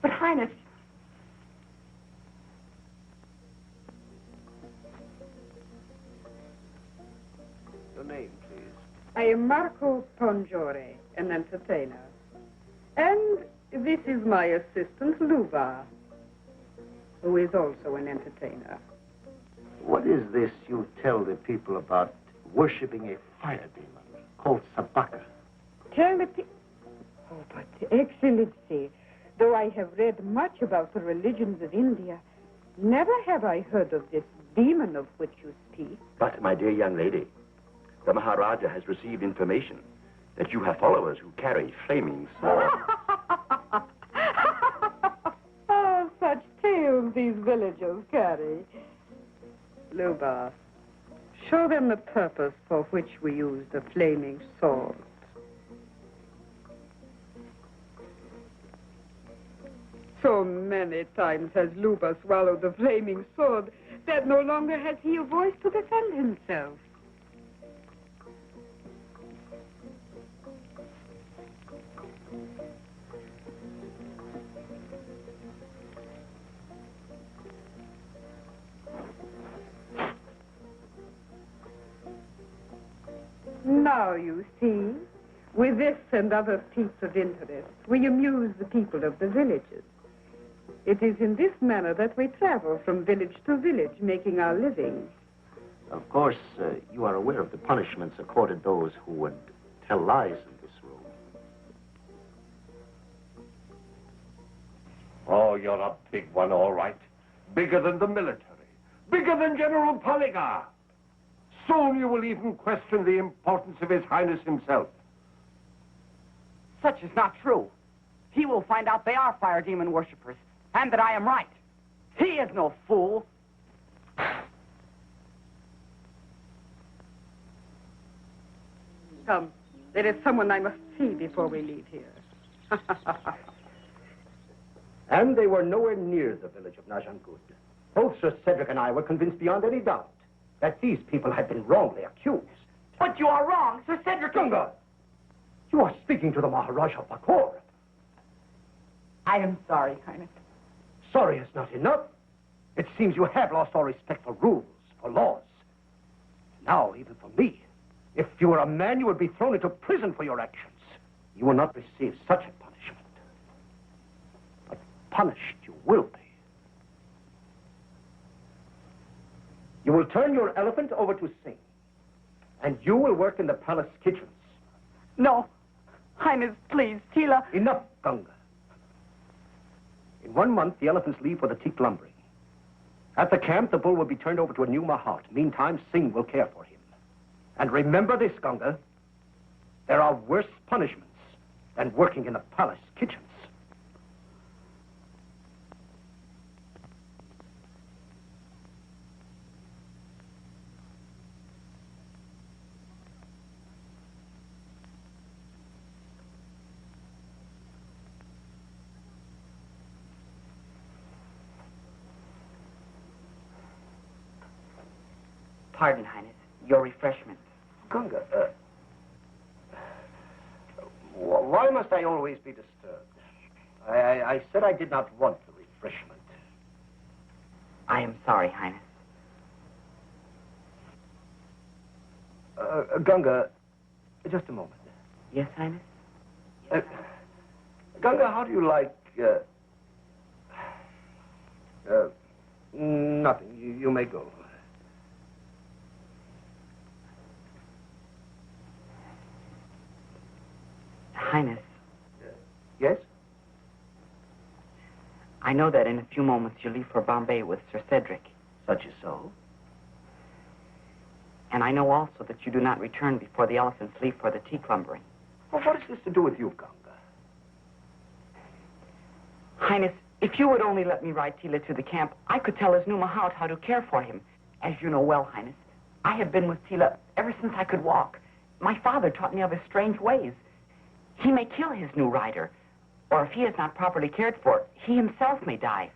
But, Highness... Your name, please. I am Marco Pongiore, an entertainer. And this is my assistant, Luba, who is also an entertainer. What is this you tell the people about worshipping a fire demon called Sabaka? Tell the people... Oh, but, Excellency, though I have read much about the religions of India, never have I heard of this demon of which you speak. But, my dear young lady, the Maharaja has received information that you have followers who carry flaming swords. Oh, such tales these villagers carry. Luba, show them the purpose for which we use the flaming sword. So many times has Luba swallowed the flaming sword that no longer has he a voice to defend himself. Now, you see, with this and other feats of interest, we amuse the people of the villages. It is in this manner that we travel from village to village, making our living. Of course, you are aware of the punishments accorded those who would tell lies in this room. Oh, you're a big one, all right. Bigger than the military. Bigger than General Pollegar. Soon you will even question the importance of His Highness himself. Such is not true. He will find out they are fire demon worshippers, and that I am right. He is no fool. Come, there is someone I must see before we leave here. And they were nowhere near the village of Najangud. Both Sir Cedric and I were convinced beyond any doubt that these people had been wrongly accused. But you are wrong, Sir Cedric. Gunga, you are speaking to the Maharaja of Bakore. I am sorry, Highness. Sorry is not enough. It seems you have lost all respect for rules, for laws. Now, even for me, if you were a man, you would be thrown into prison for your actions. You will not receive such a punishment. But punished you will be. You will turn your elephant over to Singh, and you will work in the palace kitchens. No. Highness, please, Tilah. Enough, Gunga. In 1 month, the elephants leave for the teak lumbering. At the camp, the bull will be turned over to a new mahout. Meantime, Singh will care for him. And remember this, Gunga. There are worse punishments than working in the palace kitchens. Pardon, Highness. Your refreshment. Gunga, why must I always be disturbed? I said I did not want the refreshment. I am sorry, Highness. Gunga, Just a moment. Yes, Highness? Gunga, how do you like, nothing. You may go. Highness. Yes? I know that in a few moments you leave for Bombay with Sir Cedric. Such is so. And I know also that you do not return before the elephants leave for the tea clumbering. Well, what has this to do with you, Gunga? Highness, if you would only let me ride Tilah to the camp, I could tell his new mahout how to care for him. As you know well, Highness, I have been with Tilah ever since I could walk. My father taught me of his strange ways. He may kill his new rider, or if he is not properly cared for, he himself may die.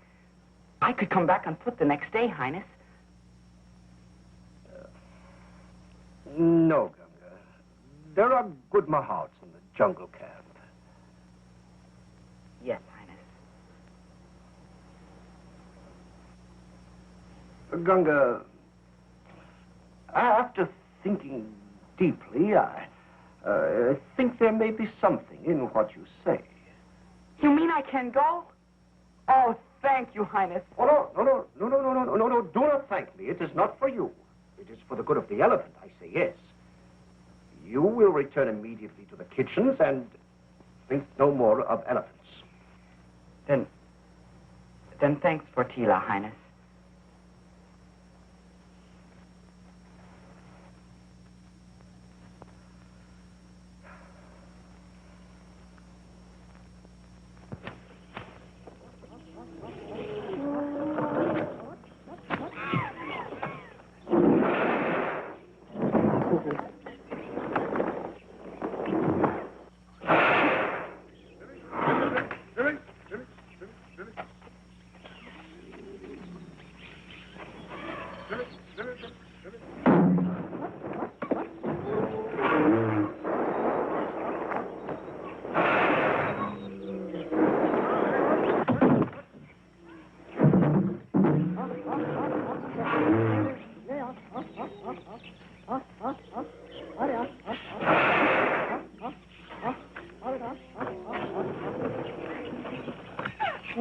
I could come back on foot the next day, Highness. No, Gunga. There are good mahouts in the jungle camp. Yes, Highness. Gunga, after thinking deeply, I think there may be something in what you say. You mean I can go? Oh, thank you, Highness. Oh, no, do not thank me. It is not for you. It is for the good of the elephant, I say yes. You will return immediately to the kitchens and think no more of elephants. Then thanks for Tilah, Highness.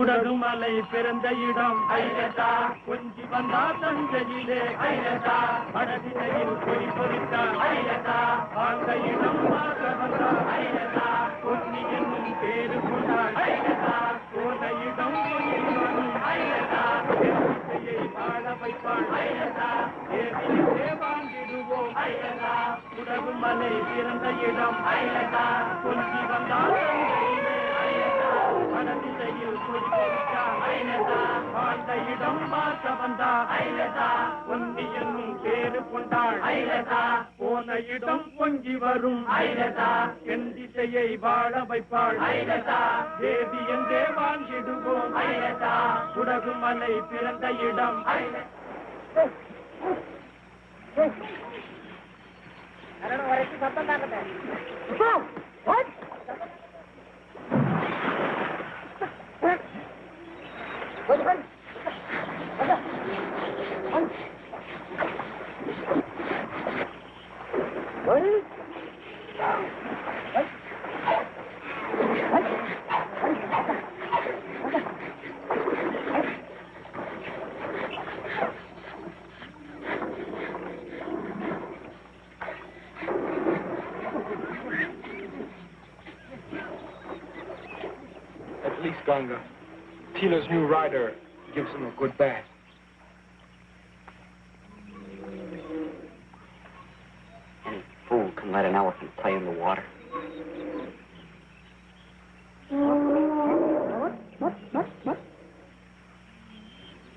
உடகுமலை பிறந்த இடம் ஐயதா கொஞ்சி வந்தா தஞ்சையிலே ஐயதா வடதிசையில் பொறி பொறித்தார் ஐயதா வாழ்ந்த இடம் பார்க்க வந்தார் ஐயதா பொன்னி என்னும் பேரு கொண்டார் ஐயதா போன இடம் பொன்னிவனும் ஐயதா திசையை வாழ வைப்பாள் ஐயதா தேவியிலே வாழ்ந்திடுவோம் ஐயதா உடகுமலை பிறந்த இடம் ஐயதா கொஞ்சி வந்தா தஞ்சையிலே ஐயதா வடதிசையில் பொறி பொறித்தார் ஐயதா வாழ்ந்த இடம் பார்க்க வந்தார் ஐயதா பொன்னி என்னும் பேரு கொண்டாள் ஐயதா போன இடம் பொங்கி வரும் ஐயதா என் திசையை வாழ வைப்பாள் ஐயதா தேவி என்றே வாழ்ந்திடுவோம் ஐயதா உடகுமலை பிறந்த இடம் At least, Gunga, Tilah's new rider gives him a good bath. Any fool can let an elephant play in the water.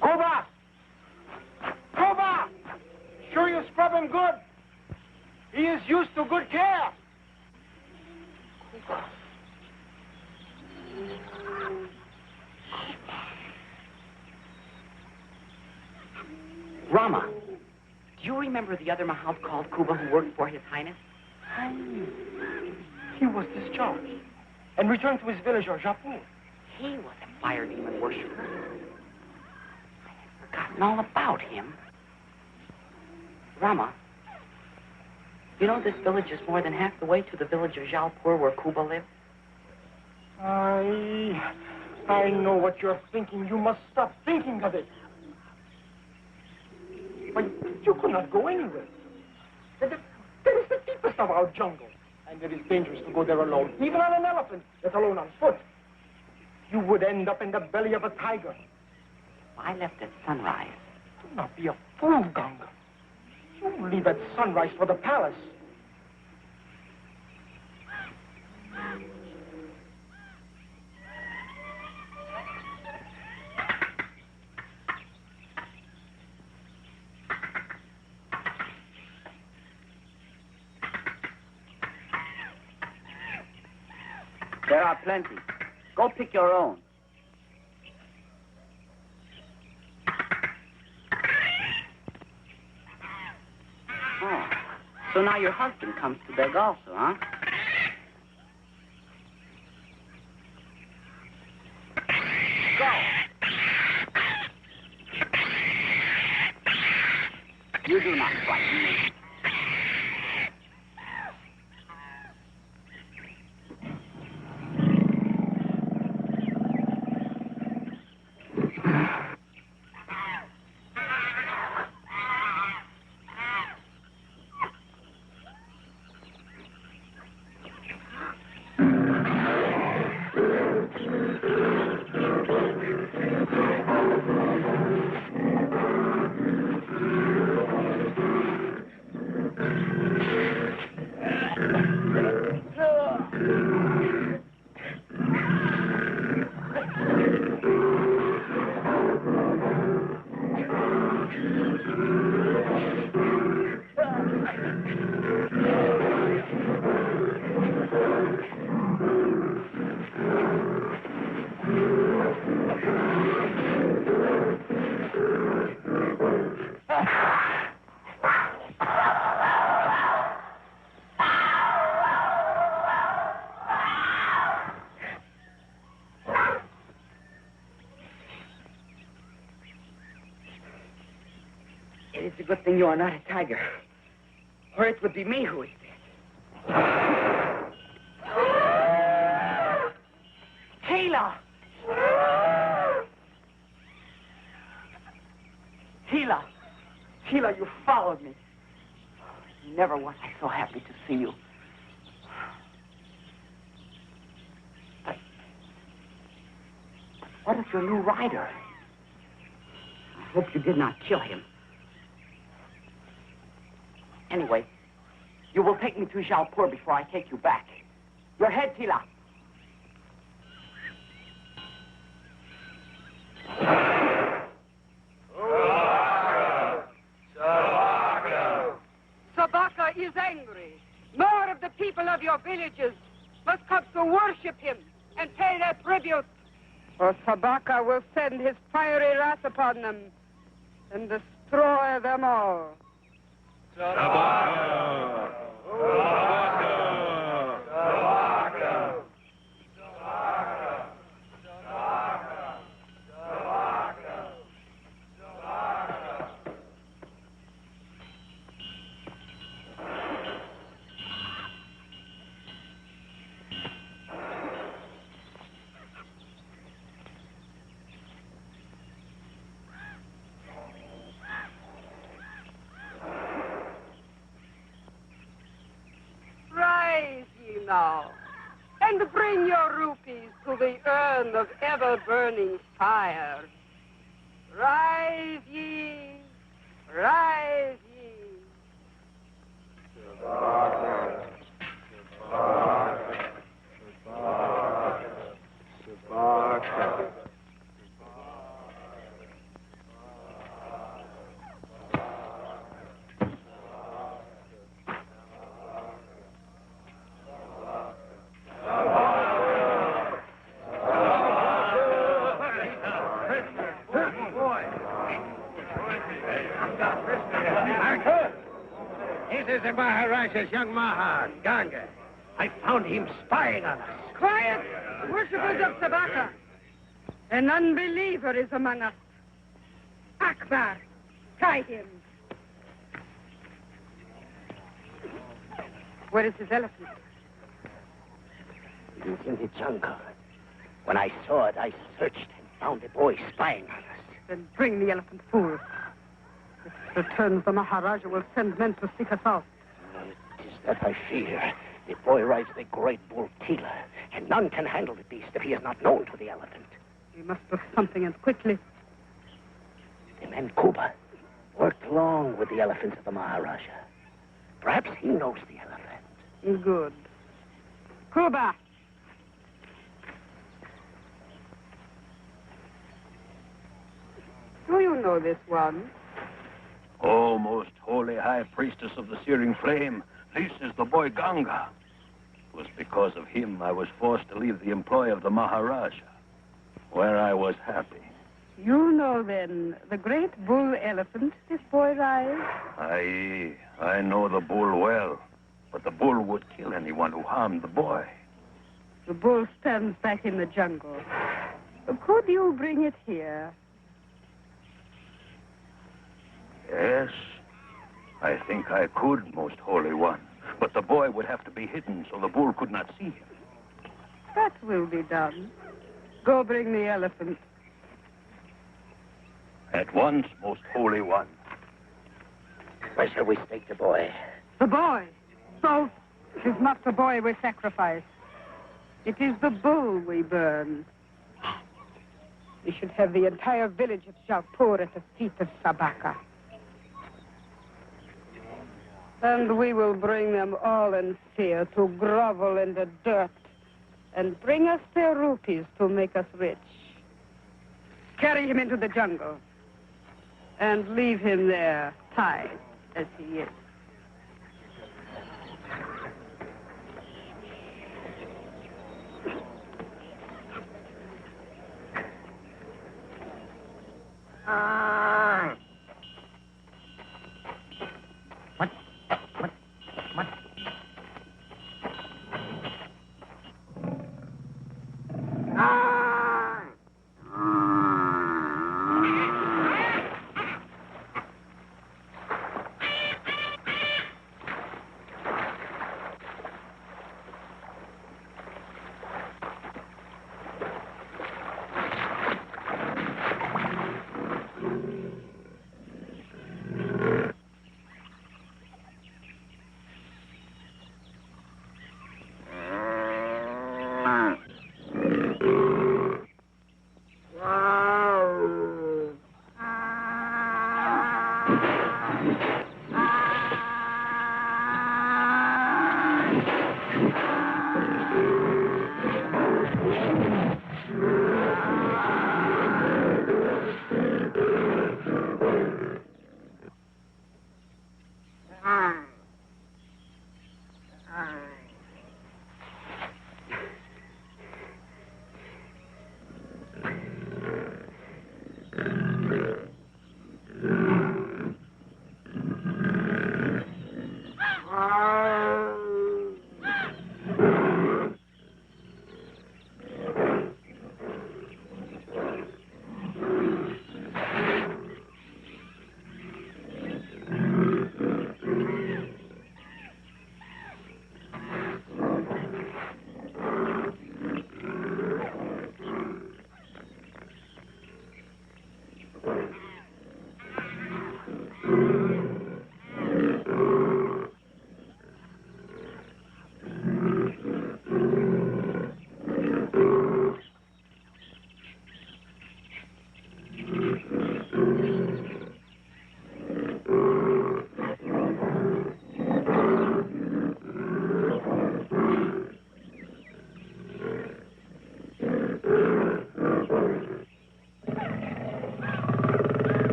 Koba! Koba! Sure you scrub him good? He is used to good care. Rama, do you remember the other mahout called Kuba who worked for His Highness? He was discharged and returned to his village or Jaipur. He was a fire demon worshiper. I had forgotten all about him. Rama, You know this village is more than half the way to the village of Jalpur where Kuba lives? I know what you're thinking. You must stop thinking of it. But you could not go anywhere. That is the deepest of our jungle. And it is dangerous to go there alone, even on an elephant, let alone on foot. You would end up in the belly of a tiger. I left at sunrise. Do not be a fool, Gunga. You leave at sunrise for the palace. There are plenty. Go pick your own. Oh, so now your husband comes to beg also, huh? Go. You do not frighten me. It's a good thing you are not a tiger, or it would be me who is dead. Tilah! Tilah! Tilah, you followed me. Never was I so happy to see you. But what of your new rider? I hope you did not kill him. Anyway, you will take me to Jalpur before I take you back. Your head, Tilah. Sabaka is angry. More of the people of your villages must come to worship him and pay their tribute. Or Sabaka will send his fiery wrath upon them and destroy them all. Sabaka! Sabaka! Sabaka! Sabaka! Sabaka! Sabaka! Sabaka! Rise ye now, and bring your rupees to the urn of ever-burning fire. Rise ye, rise ye. Sabaka! Sabaka! Sabaka! Sabaka! This is the Maharaja's young mahout, Gunga. I found him spying on us. Quiet, worshippers of Sabaka. An unbeliever is among us. Akbar, try him. Where is his elephant? It is in the jungle. When I saw it, I searched and found the boy spying on us. Then bring the elephant, fool. If it returns, the Maharaja will send men to seek us out. It is that I fear. The boy rides the great bull Tilah, and none can handle the beast if he is not known to the elephant. We must do something, and quickly. The man Kuba worked long with the elephants of the Maharaja. Perhaps he knows the elephant. Good. Kuba! Do you know this one? Oh, most holy high priestess of the searing flame, this is the boy Gunga. It was because of him I was forced to leave the employ of the Maharaja, where I was happy. You know, then, the great bull elephant this boy rides? Aye, I know the bull well, but the bull would kill anyone who harmed the boy. The bull stands back in the jungle. Could you bring it here? Yes, I think I could, most holy one. But the boy would have to be hidden so the bull could not see him. That will be done. Go bring the elephant. At once, most holy one. Where shall we stake the boy? The boy? So, it is not the boy we sacrifice. It is the bull we burn. We should have the entire village of Jaipur at the feet of Sabaka. And we will bring them all in fear to grovel in the dirt and bring us their rupees to make us rich. Carry him into the jungle and leave him there, tied as he is.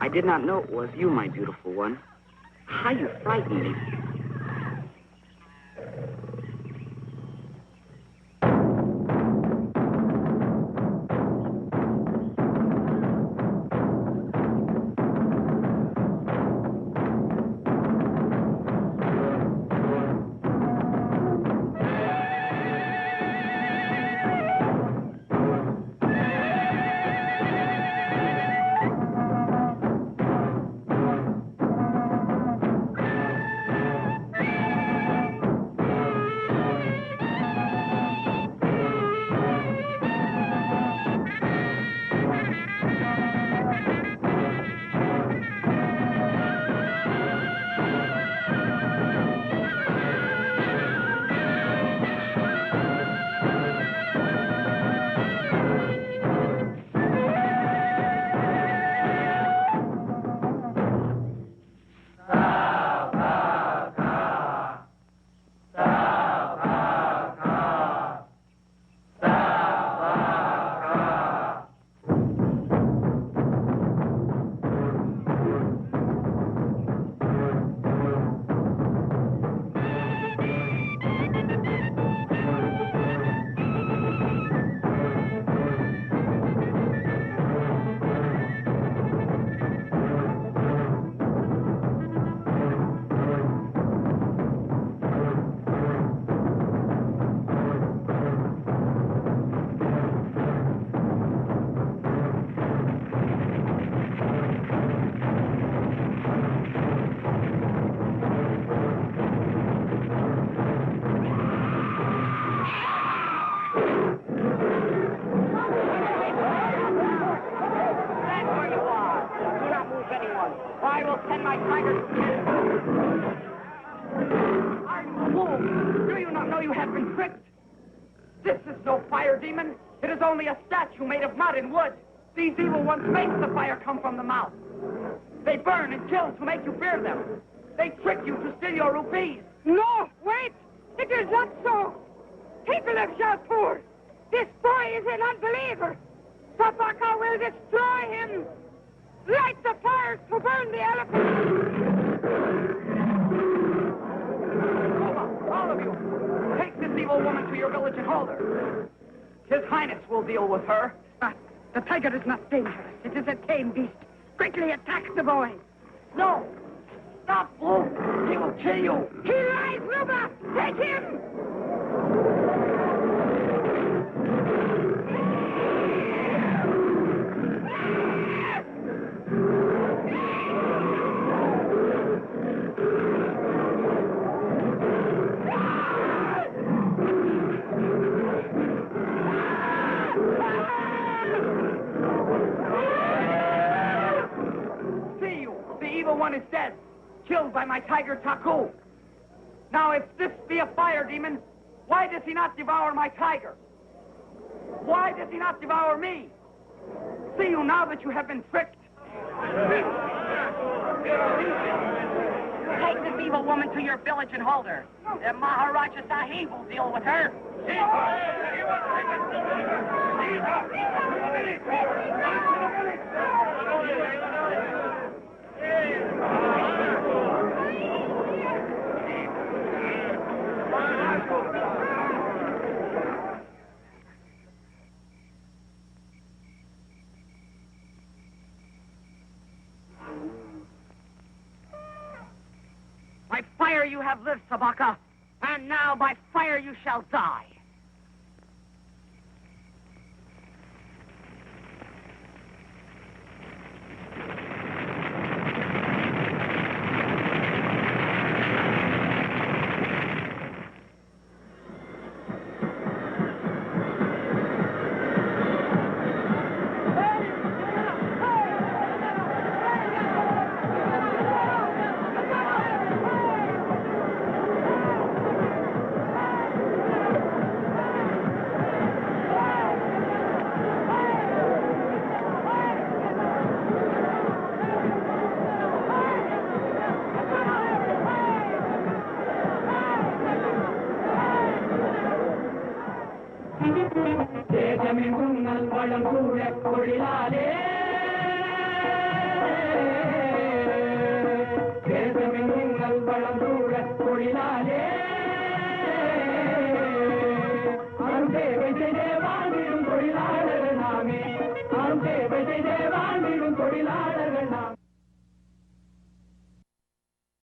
I did not know it was you, my beautiful one. How you frightened me. my tiger to kill. Are you a fool? Do you not know you have been tricked? This is no fire demon. It is only a statue made of mud and wood. These evil ones make the fire come from the mouth. They burn and kill to make you fear them. They trick you to steal your rupees. No, wait! It is not so. People of Jaipur, this boy is an unbeliever. Sabaka will destroy him. Light the fires to burn the elephant. All of you, take this evil woman to your village and hold her. His Highness will deal with her. The tiger is not dangerous. It is a tame beast. Quickly attack the boy. No! Stop, fool! He will kill you! He lies, Ruba! Take him! One is dead, killed by my tiger Taku. Now, if this be a fire demon, why does he not devour my tiger? Why does he not devour me? See you now that you have been tricked. Take this evil woman to your village and hold her. The Maharaja Sahib will deal with her. By fire you have lived, Sabaka, and now by fire you shall die. தொழிலாளர் நாமே, ஆம் தேவை செய்தே வாழ்ந்திடும் தொழிலாளர்